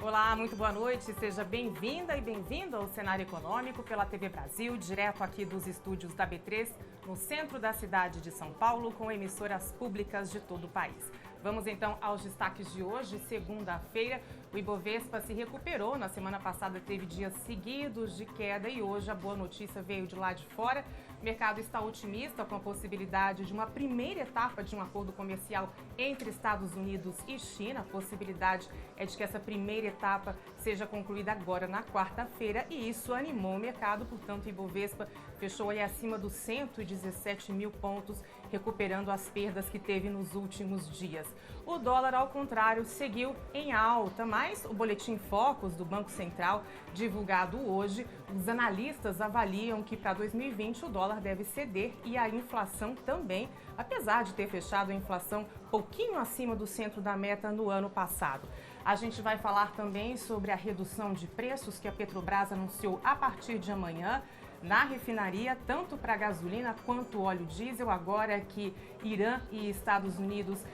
Olá, muito boa noite. Seja bem-vinda e bem-vindo ao Cenário Econômico pela TV Brasil, direto aqui dos estúdios da B3, no centro da cidade de São Paulo, com emissoras públicas de todo o país. Vamos então aos destaques de hoje, segunda-feira. O Ibovespa se recuperou. Na semana passada teve dias seguidos de queda e hoje a boa notícia veio de lá de fora. O mercado está otimista com a possibilidade de uma primeira etapa de um acordo comercial entre Estados Unidos e China. A possibilidade é de que essa primeira etapa seja concluída agora na quarta-feira e isso animou o mercado. Portanto, o Ibovespa fechou aí acima dos 117 mil pontos, recuperando as perdas que teve nos últimos dias. O dólar, ao contrário, seguiu em alta, mas o boletim Focus do Banco Central, divulgado hoje, os analistas avaliam que para 2020 o dólar deve ceder e a inflação também, apesar de ter fechado a inflação pouquinho acima do centro da meta no ano passado. A gente vai falar também sobre a redução de preços que a Petrobras anunciou a partir de amanhã na refinaria, tanto para gasolina quanto óleo diesel, agora que Irã e Estados Unidos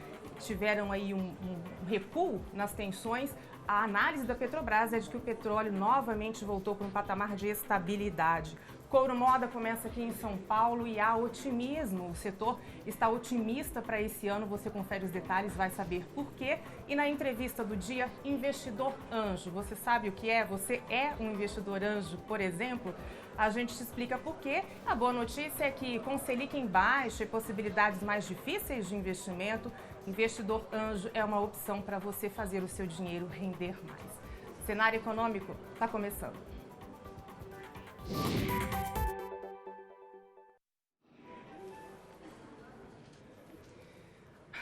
tiveram aí um recuo nas tensões. A análise da Petrobras é de que o petróleo novamente voltou para um patamar de estabilidade. Couro Moda começa aqui em São Paulo e há otimismo. O setor está otimista para esse ano. Você confere os detalhes, vai saber por quê. E na entrevista do dia, investidor anjo. Você sabe o que é? Você é um investidor anjo, por exemplo? A gente te explica por quê. A boa notícia é que com Selic em baixa e possibilidades mais difíceis de investimento, investidor anjo é uma opção para você fazer o seu dinheiro render mais. O cenário econômico está começando.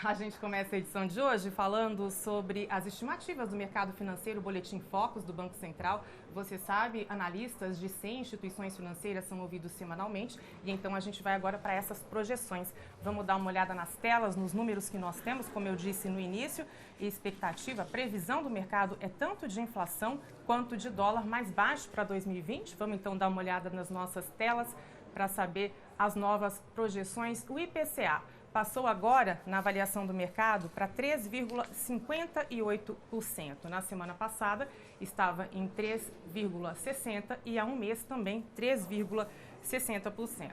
A gente começa a edição de hoje falando sobre as estimativas do mercado financeiro, o boletim Focus do Banco Central. Você sabe, analistas de 100 instituições financeiras são ouvidos semanalmente e então a gente vai agora para essas projeções. Vamos dar uma olhada nas telas, nos números que nós temos, como eu disse no início, e expectativa, a previsão do mercado é tanto de inflação quanto de dólar mais baixo para 2020. Vamos então dar uma olhada nas nossas telas para saber as novas projeções. O IPCA passou agora, na avaliação do mercado, para 3,58%. Na semana passada, estava em 3,60% e há um mês também 3,60%.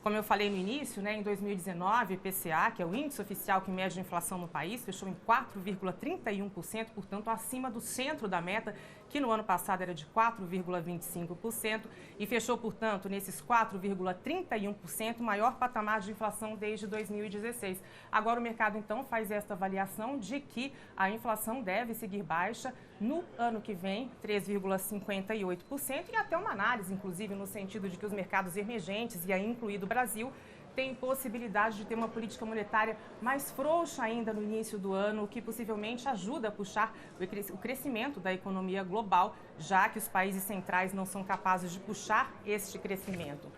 Como eu falei no início, em 2019, o IPCA, que é o índice oficial que mede a inflação no país, fechou em 4,31%, portanto, acima do centro da meta, que no ano passado era de 4,25%, e fechou, portanto, nesses 4,31%, maior patamar de inflação desde 2016. Agora o mercado, então, faz esta avaliação de que a inflação deve seguir baixa no ano que vem, 3,58%, e até uma análise, inclusive, no sentido de que os mercados emergentes, e aí incluído o Brasil, tem possibilidade de ter uma política monetária mais frouxa ainda no início do ano, o que possivelmente ajuda a puxar o crescimento da economia global, já que os países centrais não são capazes de puxar este crescimento.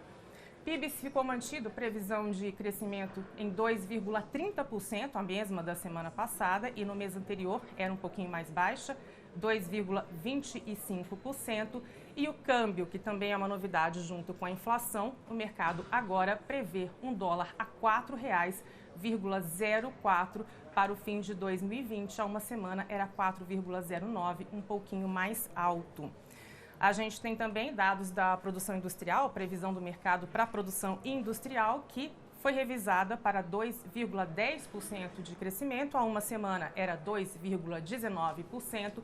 PIB ficou mantido, previsão de crescimento em 2,30%, a mesma da semana passada, e no mês anterior era um pouquinho mais baixa, 2,25%, e o câmbio, que também é uma novidade junto com a inflação, o mercado agora prevê um dólar a R$ 4,04 para o fim de 2020. Há uma semana era 4,09, um pouquinho mais alto. A gente tem também dados da produção industrial, previsão do mercado para a produção industrial, que foi revisada para 2,10% de crescimento. Há uma semana era 2,19%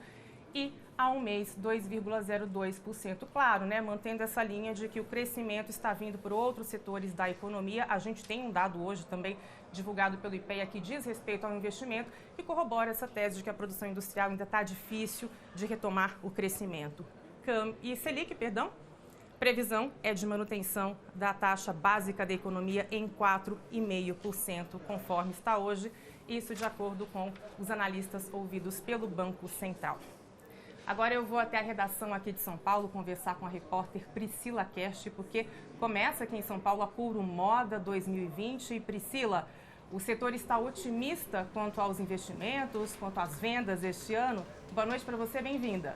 e há um mês 2,02%. Claro, mantendo essa linha de que o crescimento está vindo por outros setores da economia. A gente tem um dado hoje também divulgado pelo IPEA que diz respeito ao investimento e corrobora essa tese de que a produção industrial ainda está difícil de retomar o crescimento. E Selic, previsão é de manutenção da taxa básica da economia em 4,5%, conforme está hoje, isso de acordo com os analistas ouvidos pelo Banco Central. Agora eu vou até a redação aqui de São Paulo conversar com a repórter Priscila Kersh, porque começa aqui em São Paulo a Couro Moda 2020. E Priscila, o setor está otimista quanto aos investimentos, quanto às vendas este ano. Boa noite para você, bem-vinda.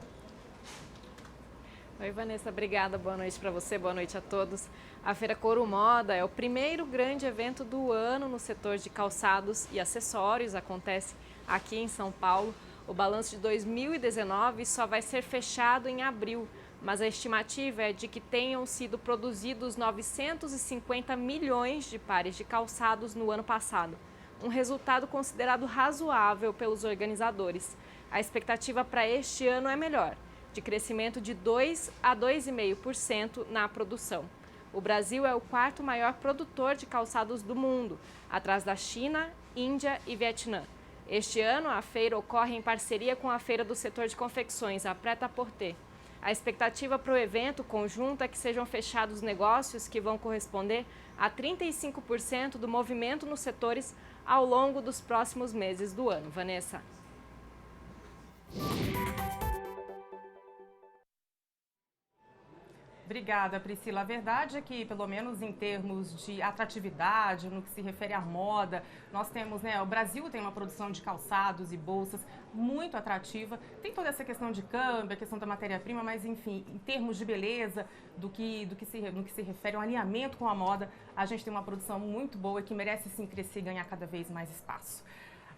Oi, Vanessa, obrigada. Boa noite para você, boa noite a todos. A Feira Couro Moda é o primeiro grande evento do ano no setor de calçados e acessórios, acontece aqui em São Paulo. O balanço de 2019 só vai ser fechado em abril, mas a estimativa é de que tenham sido produzidos 950 milhões de pares de calçados no ano passado, um resultado considerado razoável pelos organizadores. A expectativa para este ano é melhor, de crescimento de 2 a 2,5% na produção. O Brasil é o quarto maior produtor de calçados do mundo, atrás da China, Índia e Vietnã. Este ano, a feira ocorre em parceria com a Feira do Setor de Confecções, a Pret-à-Porter. A expectativa para o evento conjunto é que sejam fechados negócios que vão corresponder a 35% do movimento nos setores ao longo dos próximos meses do ano. Vanessa. Obrigada, Priscila. A verdade é que, pelo menos em termos de atratividade, no que se refere à moda, nós temos, o Brasil tem uma produção de calçados e bolsas muito atrativa. Tem toda essa questão de câmbio, a questão da matéria-prima, mas, enfim, em termos de beleza, no que se refere ao alinhamento com a moda, a gente tem uma produção muito boa e que merece, sim, crescer e ganhar cada vez mais espaço.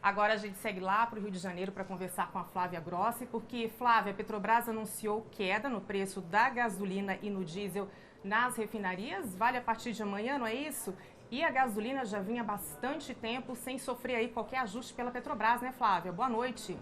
Agora a gente segue lá para o Rio de Janeiro para conversar com a Flávia Grossi, porque, Flávia, a Petrobras anunciou queda no preço da gasolina e no diesel nas refinarias. Vale a partir de amanhã, não é isso? E a gasolina já vinha há bastante tempo sem sofrer aí qualquer ajuste pela Petrobras, né, Flávia? Boa noite.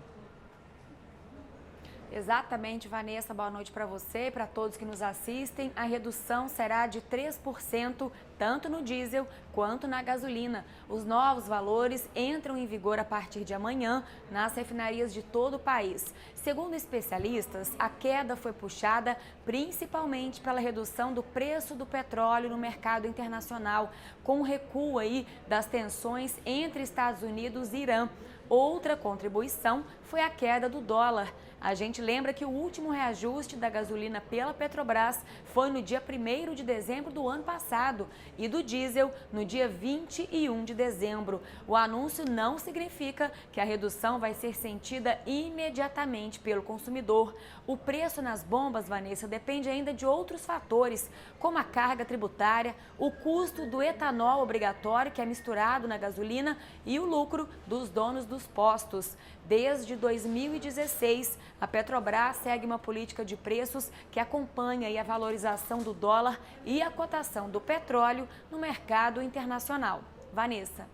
Exatamente, Vanessa, boa noite para você e para todos que nos assistem. A redução será de 3%, tanto no diesel quanto na gasolina. Os novos valores entram em vigor a partir de amanhã nas refinarias de todo o país. Segundo especialistas, a queda foi puxada principalmente pela redução do preço do petróleo no mercado internacional, com o recuo aí das tensões entre Estados Unidos e Irã. Outra contribuição foi a queda do dólar. A gente lembra que o último reajuste da gasolina pela Petrobras foi no dia 1º de dezembro do ano passado e do diesel no dia 21 de dezembro. O anúncio não significa que a redução vai ser sentida imediatamente pelo consumidor. O preço nas bombas, Vanessa, depende ainda de outros fatores, como a carga tributária, o custo do etanol obrigatório, que é misturado na gasolina, e o lucro dos donos dos postos. Desde 2016, a Petrobras segue uma política de preços que acompanha a valorização do dólar e a cotação do petróleo no mercado internacional. Vanessa.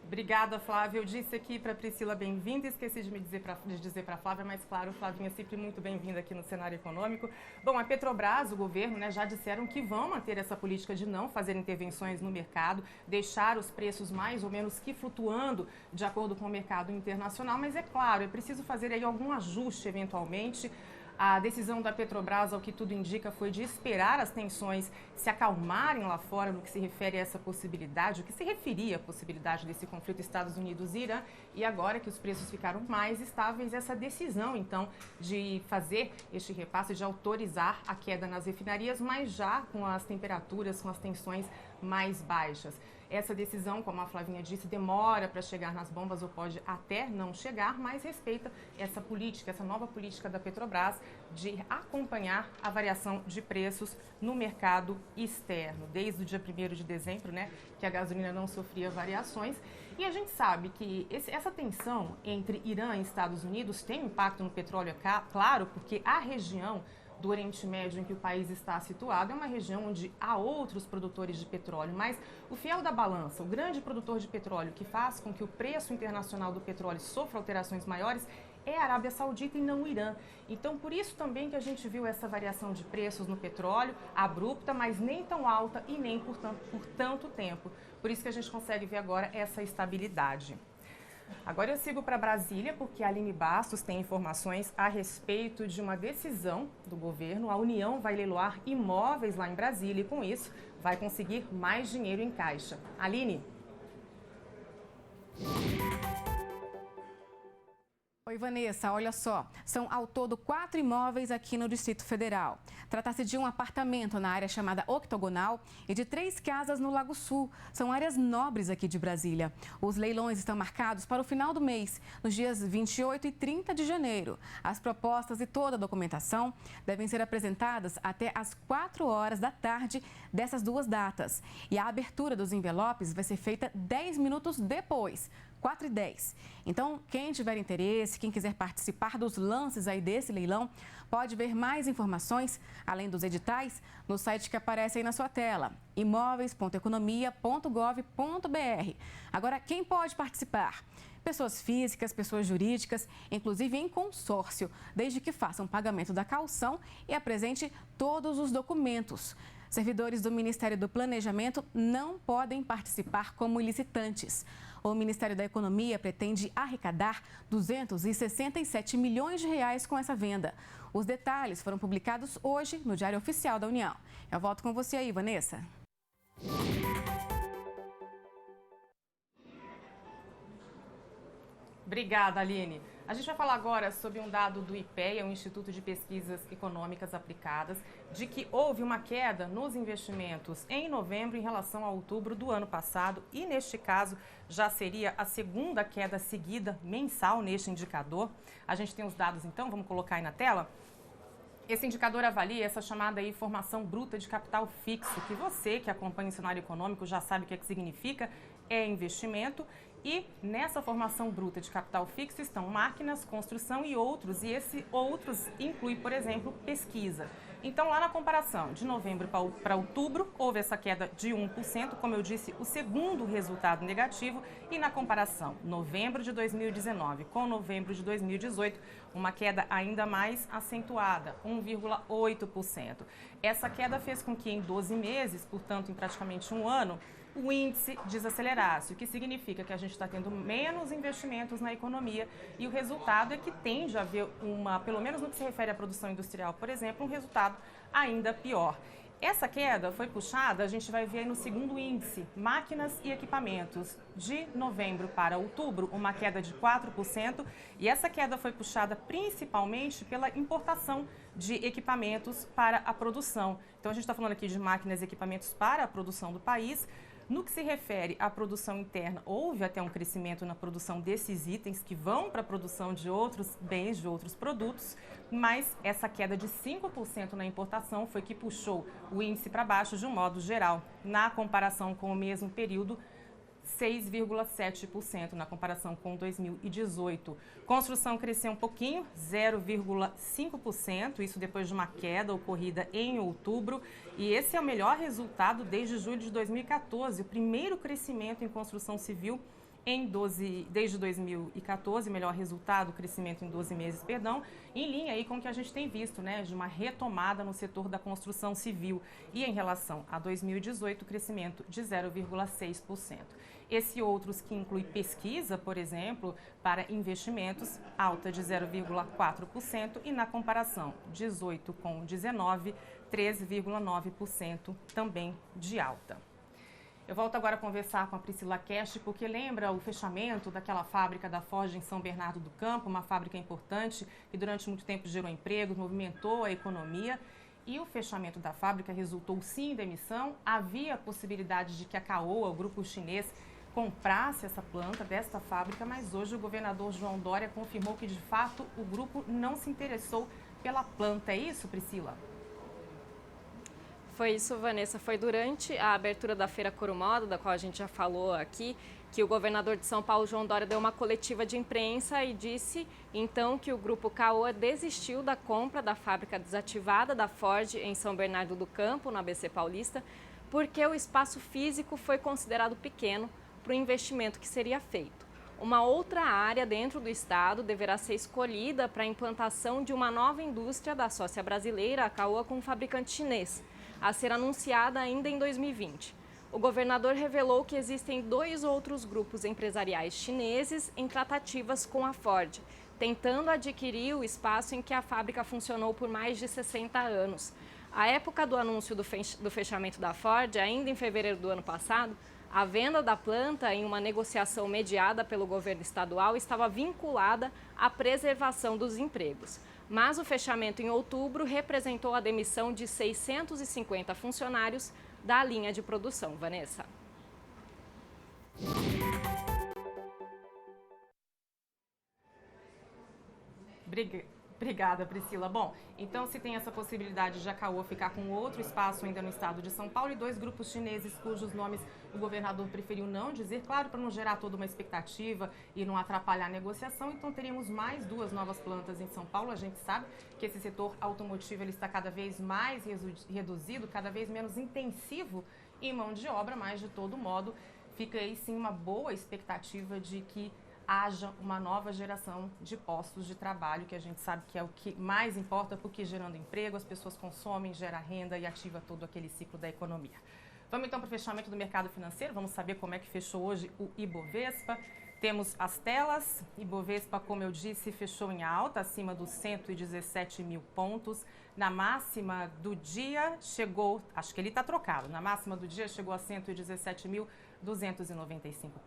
Obrigada, Flávia. Eu disse aqui para a Priscila bem-vinda, esqueci de dizer para a Flávia, mas claro, Flavinha é sempre muito bem-vinda aqui no cenário econômico. Bom, a Petrobras, o governo, já disseram que vão manter essa política de não fazer intervenções no mercado, deixar os preços mais ou menos que flutuando de acordo com o mercado internacional, mas é claro, é preciso fazer aí algum ajuste eventualmente. A decisão da Petrobras, ao que tudo indica, foi de esperar as tensões se acalmarem lá fora no que se refere a essa possibilidade, o que se referia à possibilidade desse conflito Estados Unidos e Irã. E agora que os preços ficaram mais estáveis, essa decisão, então, de fazer este repasse, de autorizar a queda nas refinarias, mas já com as temperaturas, com as tensões mais baixas. Essa decisão, como a Flavinha disse, demora para chegar nas bombas ou pode até não chegar, mas respeita essa política, essa nova política da Petrobras de acompanhar a variação de preços no mercado externo. Desde o dia 1º de dezembro, que a gasolina não sofria variações. E a gente sabe que essa tensão entre Irã e Estados Unidos tem impacto no petróleo, claro, porque a região do Oriente Médio em que o país está situado é uma região onde há outros produtores de petróleo, mas o fiel da balança, o grande produtor de petróleo que faz com que o preço internacional do petróleo sofra alterações maiores é a Arábia Saudita e não o Irã. Então, por isso também que a gente viu essa variação de preços no petróleo abrupta, mas nem tão alta e nem por tanto tempo. Por isso que a gente consegue ver agora essa estabilidade. Agora eu sigo para Brasília porque a Aline Bastos tem informações a respeito de uma decisão do governo. A União vai leiloar imóveis lá em Brasília e com isso vai conseguir mais dinheiro em caixa. Aline? Oi, Vanessa, olha só, são ao todo 4 imóveis aqui no Distrito Federal. Trata-se de um apartamento na área chamada Octogonal e de 3 casas no Lago Sul. São áreas nobres aqui de Brasília. Os leilões estão marcados para o final do mês, nos dias 28 e 30 de janeiro. As propostas e toda a documentação devem ser apresentadas até às 4 horas da tarde dessas 2 datas. E a abertura dos envelopes vai ser feita 10 minutos depois. 4h10. Então, quem tiver interesse, quem quiser participar dos lances aí desse leilão, pode ver mais informações, além dos editais, no site que aparece aí na sua tela, imóveis.economia.gov.br. Agora, quem pode participar? Pessoas físicas, pessoas jurídicas, inclusive em consórcio, desde que façam pagamento da caução e apresente todos os documentos. Servidores do Ministério do Planejamento não podem participar como licitantes. O Ministério da Economia pretende arrecadar 267 milhões de reais com essa venda. Os detalhes foram publicados hoje no Diário Oficial da União. Eu volto com você aí, Vanessa. Obrigada, Aline. A gente vai falar agora sobre um dado do IPEA, o Instituto de Pesquisas Econômicas Aplicadas, de que houve uma queda nos investimentos em novembro em relação a outubro do ano passado e, neste caso, já seria a segunda queda seguida mensal neste indicador. A gente tem os dados, então, vamos colocar aí na tela. Esse indicador avalia essa chamada aí formação bruta de capital fixo, que você que acompanha o cenário econômico já sabe o que significa, é investimento. E nessa formação bruta de capital fixo estão máquinas, construção e outros. E esse outros inclui, por exemplo, pesquisa. Então, lá na comparação de novembro para outubro, houve essa queda de 1%, como eu disse, o segundo resultado negativo. E na comparação, novembro de 2019 com novembro de 2018, uma queda ainda mais acentuada, 1,8%. Essa queda fez com que em 12 meses, portanto, em praticamente um ano, o índice desacelerasse, o que significa que a gente está tendo menos investimentos na economia e o resultado é que tende a haver pelo menos no que se refere à produção industrial, por exemplo, um resultado ainda pior. Essa queda foi puxada, a gente vai ver aí no segundo índice, máquinas e equipamentos, de novembro para outubro, uma queda de 4%, e essa queda foi puxada principalmente pela importação de equipamentos para a produção. Então, a gente está falando aqui de máquinas e equipamentos para a produção do país. No que se refere à produção interna, houve até um crescimento na produção desses itens que vão para a produção de outros bens, de outros produtos, mas essa queda de 5% na importação foi que puxou o índice para baixo de um modo geral. Na comparação com o mesmo período, 6,7% na comparação com 2018. Construção cresceu um pouquinho, 0,5%, isso depois de uma queda ocorrida em outubro. E esse é o melhor resultado desde julho de 2014, o primeiro crescimento em construção civil desde 2014, melhor resultado, crescimento em 12 meses, em linha aí com o que a gente tem visto, né, de uma retomada no setor da construção civil. E em relação a 2018, crescimento de 0,6%. Esse outros que inclui pesquisa, por exemplo, para investimentos, alta de 0,4% e na comparação 18 com 19, 13,9% também de alta. Eu volto agora a conversar com a Priscila Cash, porque lembra o fechamento daquela fábrica da Ford em São Bernardo do Campo, uma fábrica importante que durante muito tempo gerou empregos, movimentou a economia. E o fechamento da fábrica resultou sim em demissão. Havia a possibilidade de que a Caoa, o grupo chinês, comprasse essa planta desta fábrica, mas hoje o governador João Dória confirmou que de fato o grupo não se interessou pela planta. É isso, Priscila? Foi isso, Vanessa. Foi durante a abertura da Feira Corumoda, da qual a gente já falou aqui, que o governador de São Paulo, João Dória, deu uma coletiva de imprensa e disse, então, que o Grupo Caoa desistiu da compra da fábrica desativada da Ford em São Bernardo do Campo, no ABC Paulista, porque o espaço físico foi considerado pequeno para o investimento que seria feito. Uma outra área dentro do estado deverá ser escolhida para a implantação de uma nova indústria da sócia brasileira, a Caoa, com um fabricante chinês, a ser anunciada ainda em 2020. O governador revelou que existem 2 outros grupos empresariais chineses em tratativas com a Ford, tentando adquirir o espaço em que a fábrica funcionou por mais de 60 anos. À época do anúncio do fechamento da Ford, ainda em fevereiro do ano passado, A venda da planta, em uma negociação mediada pelo governo estadual, estava vinculada à preservação dos empregos. Mas o fechamento em outubro representou a demissão de 650 funcionários da linha de produção. Vanessa. Obrigada, Priscila. Bom, então se tem essa possibilidade de a Caoa ficar com outro espaço ainda no estado de São Paulo e 2 grupos chineses cujos nomes o governador preferiu não dizer, claro, para não gerar toda uma expectativa e não atrapalhar a negociação, então teríamos mais 2 novas plantas em São Paulo. A gente sabe que esse setor automotivo ele está cada vez mais reduzido, cada vez menos intensivo em mão de obra, mas de todo modo fica aí sim uma boa expectativa de que haja uma nova geração de postos de trabalho, que a gente sabe que é o que mais importa, porque gerando emprego, as pessoas consomem, gera renda e ativa todo aquele ciclo da economia. Vamos então para o fechamento do mercado financeiro, vamos saber como é que fechou hoje o Ibovespa. Temos as telas, Ibovespa, como eu disse, fechou em alta, acima dos 117 mil pontos. Na máxima do dia chegou, acho que ele está trocado, na máxima do dia chegou a 117.295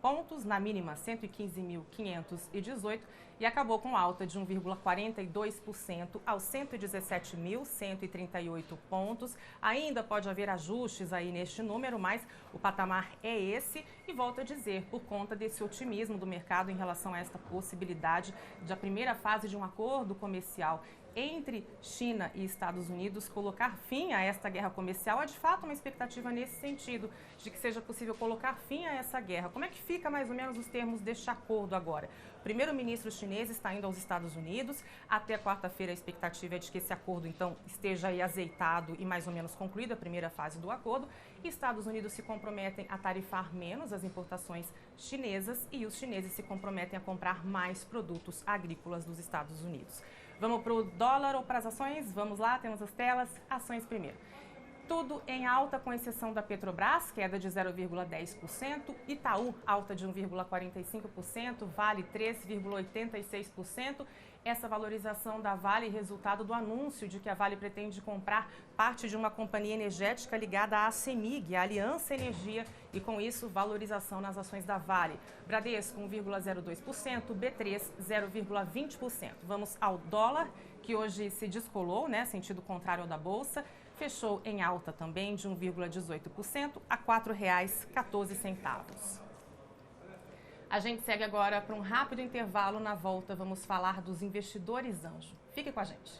pontos, na mínima 115.518 e acabou com alta de 1,42% aos 117.138 pontos. Ainda pode haver ajustes aí neste número, mas o patamar é esse e volto a dizer, por conta desse otimismo do mercado em relação a esta possibilidade de a primeira fase de um acordo comercial entre China e Estados Unidos colocar fim a esta guerra comercial. Há de fato uma expectativa nesse sentido, de que seja possível colocar fim a essa guerra. Como é que fica mais ou menos os termos deste acordo agora? O primeiro-ministro chinês está indo aos Estados Unidos. Até quarta-feira a expectativa é de que esse acordo então esteja aí azeitado e mais ou menos concluída a primeira fase do acordo. Estados Unidos se comprometem a tarifar menos as importações chinesas e os chineses se comprometem a comprar mais produtos agrícolas dos Estados Unidos. Vamos para o dólar ou para as ações? Vamos lá, temos as telas. Ações primeiro. Tudo em alta, com exceção da Petrobras, queda de 0,10%. Itaú, alta de 1,45%. Vale, 3,86%. Essa valorização da Vale, resultado do anúncio de que a Vale pretende comprar parte de uma companhia energética ligada à CEMIG, a Aliança Energia, e com isso, valorização nas ações da Vale. Bradesco, 1,02%, B3, 0,20%. Vamos ao dólar, que hoje se descolou, né, sentido contrário ao da Bolsa, fechou em alta também de 1,18% a R$ 4,14. A gente segue agora para um rápido intervalo. Na volta, vamos falar dos investidores anjo. Fique com a gente.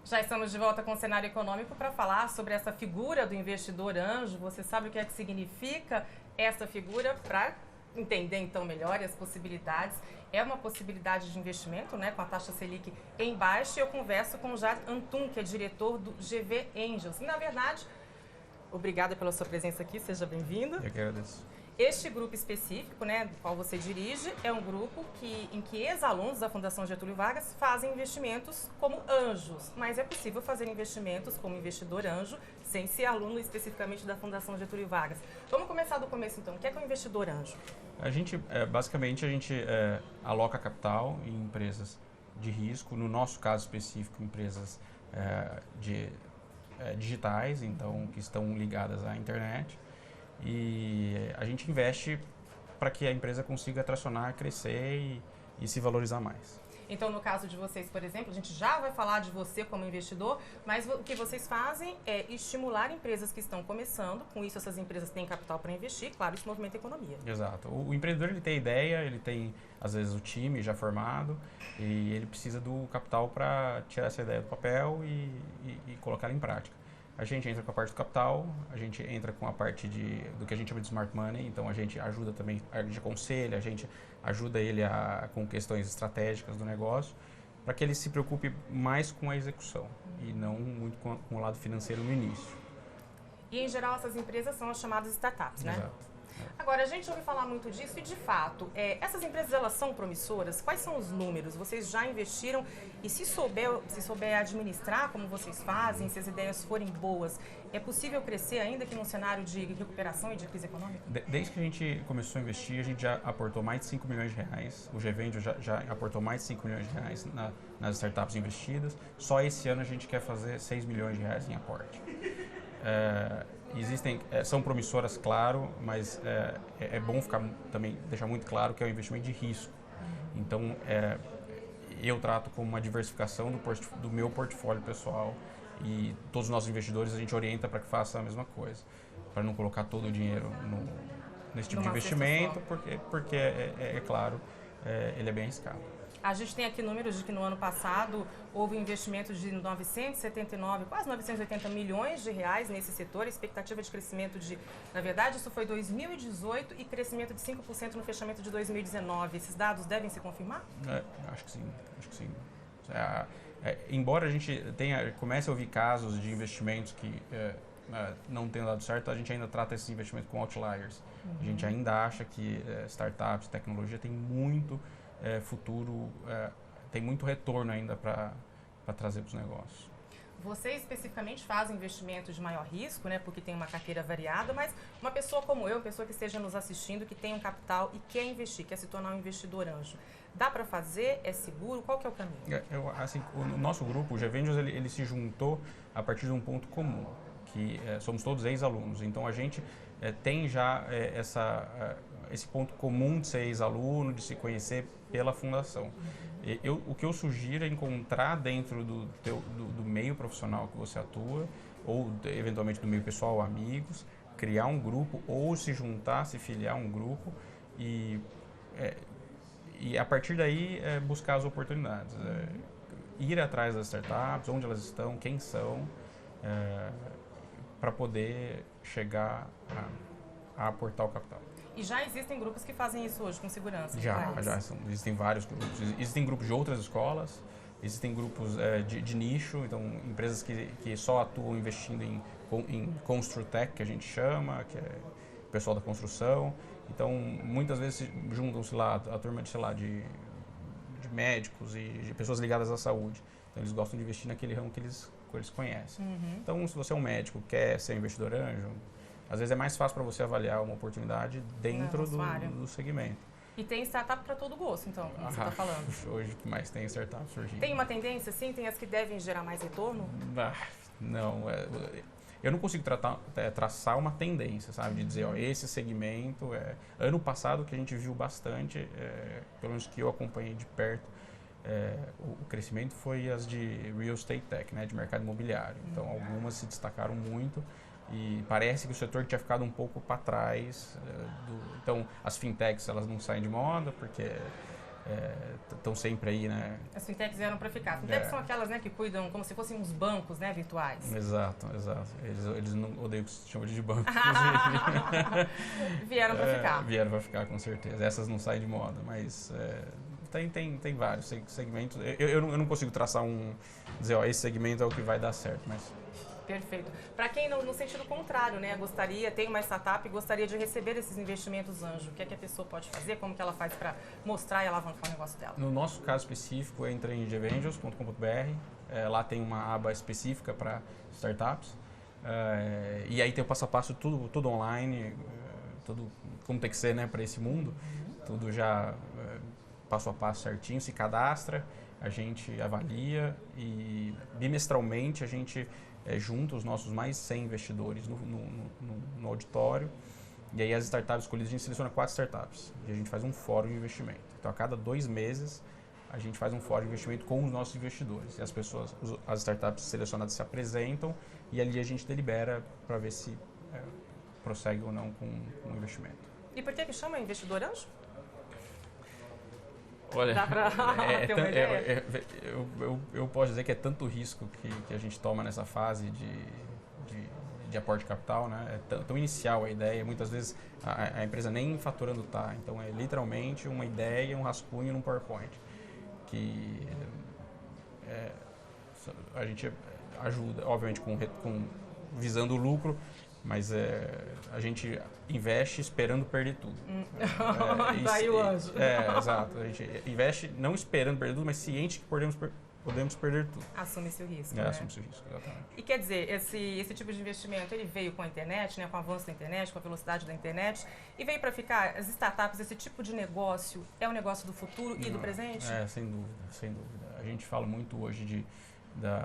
Já estamos de volta com o cenário econômico para falar sobre essa figura do investidor anjo. Você sabe o que é que significa essa figura? Para entender então melhor as possibilidades. É uma possibilidade de investimento, né, com a taxa Selic em baixa. Eu converso com o Jad Antum, que é diretor do GV Angels. E, na verdade, obrigada pela sua presença aqui, seja bem-vindo. Eu que agradeço. Este grupo específico, né, do qual você dirige, é um grupo em que ex-alunos da Fundação Getúlio Vargas fazem investimentos como anjos. Mas é possível fazer investimentos como investidor anjo sem ser aluno especificamente da Fundação Getúlio Vargas. Vamos começar do começo, então. O que é um investidor anjo? A gente, basicamente, aloca capital em empresas de risco. No nosso caso específico, empresas digitais, então, que estão ligadas à internet. E a gente investe para que a empresa consiga tracionar, crescer e se valorizar mais. Então, no caso de vocês, por exemplo, a gente já vai falar de você como investidor, mas o que vocês fazem é estimular empresas que estão começando. Com isso, essas empresas têm capital para investir. Claro, isso movimenta a economia. Exato. O empreendedor, ele tem ideia, ele tem, às vezes, o time já formado e ele precisa do capital para tirar essa ideia do papel e colocar ela em prática. A gente entra com a parte do capital, a gente entra com a parte do que a gente chama de smart money, então a gente ajuda também, a gente aconselha, a gente ajuda ele com questões estratégicas do negócio, para que ele se preocupe mais com a execução e não muito com o lado financeiro no início. E, em geral, essas empresas são as chamadas startups, né? Exato. Agora, a gente ouve falar muito disso e, de fato, essas empresas, elas são promissoras? Quais são os números? Vocês já investiram? E se souber administrar como vocês fazem, se as ideias forem boas, é possível crescer ainda que num cenário de recuperação e de crise econômica? Desde que a gente começou a investir, a gente já aportou mais de 5 milhões de reais. O GVend já aportou mais de 5 milhões de reais nas startups investidas. Só esse ano a gente quer fazer 6 milhões de reais em aporte. são promissoras, claro, mas é bom também deixar muito claro que é um investimento de risco. Então, eu trato como uma diversificação do meu portfólio pessoal e todos os nossos investidores a gente orienta para que faça a mesma coisa, para não colocar todo o dinheiro nesse tipo de investimento, porque é claro, ele é bem arriscado. A gente tem aqui números de que no ano passado houve investimento de 979, quase 980 milhões de reais nesse setor, expectativa de crescimento na verdade, isso foi 2018 e crescimento de 5% no fechamento de 2019. Esses dados devem se confirmar? Acho que sim. Embora a gente comece a ouvir casos de investimentos que não tenham dado certo, a gente ainda trata esses investimentos com outliers. A gente ainda acha que startups, tecnologia tem muito futuro, tem muito retorno ainda para trazer para os negócios. Você especificamente faz investimentos de maior risco, né, porque tem uma carteira variada, mas uma pessoa como eu, pessoa que esteja nos assistindo, que tem um capital e quer investir, quer se tornar um investidor anjo, dá para fazer? É seguro? Qual que é o caminho? O nosso grupo, o GVengeance, ele se juntou a partir de um ponto comum, que somos todos ex-alunos. Então a gente tem já esse ponto comum de ser ex-aluno, de se conhecer pela fundação. O que eu sugiro é encontrar dentro do meio profissional que você atua, ou eventualmente do meio pessoal, amigos, criar um grupo, ou se juntar, se filiar a um grupo e a partir daí buscar as oportunidades. Ir atrás das startups, onde elas estão, quem são, para poder chegar a aportar o capital. E já existem grupos que fazem isso hoje com segurança? Existem vários grupos. Existem grupos de outras escolas, existem grupos de nicho, então empresas que só atuam investindo em Construtech, que a gente chama, que é o pessoal da construção. Então, muitas vezes juntam-se lá a turma de médicos e de pessoas ligadas à saúde. Então, eles gostam de investir naquele ramo que eles conhecem. Então, se você é um médico, quer ser investidor anjo, às vezes é mais fácil para você avaliar uma oportunidade dentro do segmento. E tem startup para todo gosto, então, como você está falando. Hoje o que mais tem startup surgindo. Tem uma tendência, sim? Tem as que devem gerar mais retorno? Não, eu não consigo traçar uma tendência, sabe? De dizer, esse segmento... Ano passado, que a gente viu bastante, pelo menos que eu acompanhei de perto, o crescimento foi as de real estate tech, né? De mercado imobiliário. Então, algumas se destacaram muito. E parece que o setor tinha ficado um pouco para trás. Então, as fintechs, elas não saem de moda, porque estão sempre aí, né? As fintechs vieram para ficar. Fintechs são aquelas, né, que cuidam como se fossem uns bancos, né, virtuais. Exato. Eles não odeiam que se chama de banco, inclusive. Vieram para ficar. Vieram para ficar, com certeza. Essas não saem de moda, mas tem vários segmentos. Eu não consigo traçar dizer, esse segmento é o que vai dar certo, mas... Perfeito. Para quem no sentido contrário, né, tem uma startup e gostaria de receber esses investimentos anjo, o que é que a pessoa pode fazer, como que ela faz para mostrar e alavancar o negócio dela? No nosso caso específico, entra em gvangels.com.br, lá tem uma aba específica para startups, e aí tem o passo a passo, tudo online, tudo como tem que ser, né, para esse mundo, tudo já passo a passo certinho, se cadastra, a gente avalia e bimestralmente a gente junta os nossos mais 100 investidores no auditório, e aí as startups escolhidas, a gente seleciona 4 startups e a gente faz um fórum de investimento. Então, a cada 2 meses, a gente faz um fórum de investimento com os nossos investidores. E as startups selecionadas se apresentam e ali a gente delibera para ver se prossegue ou não com o investimento. E por que chama investidor anjo? Olha, dá para ter uma ideia? Eu posso dizer que é tanto risco que a gente toma nessa fase de aporte de capital, né? É tão inicial a ideia, muitas vezes a empresa nem faturando está, então é literalmente uma ideia, um rascunho num PowerPoint, que a gente ajuda, obviamente visando o lucro, mas a gente investe esperando perder tudo. Daí o anjo. Exato. A gente investe não esperando perder tudo, mas ciente que podemos perder tudo. Assume-se o risco, né? Assume-se o risco, exatamente. E quer dizer, esse tipo de investimento, ele veio com a internet, né, com o avanço da internet, com a velocidade da internet, e veio para ficar. As startups, esse tipo de negócio, é um negócio do futuro e do presente? Sem dúvida. A gente fala muito hoje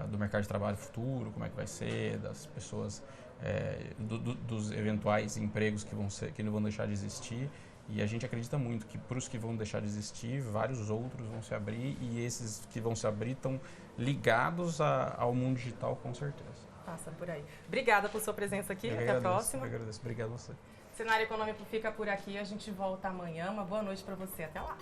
do mercado de trabalho futuro, como é que vai ser, das pessoas dos eventuais empregos que não vão deixar de existir. E a gente acredita muito que para os que vão deixar de existir, vários outros vão se abrir, e esses que vão se abrir estão ligados ao mundo digital, com certeza. Passa por aí. Obrigada por sua presença aqui. Até a próxima. Eu agradeço. Obrigado a você. Cenário Econômico fica por aqui. A gente volta amanhã. Uma boa noite para você. Até lá.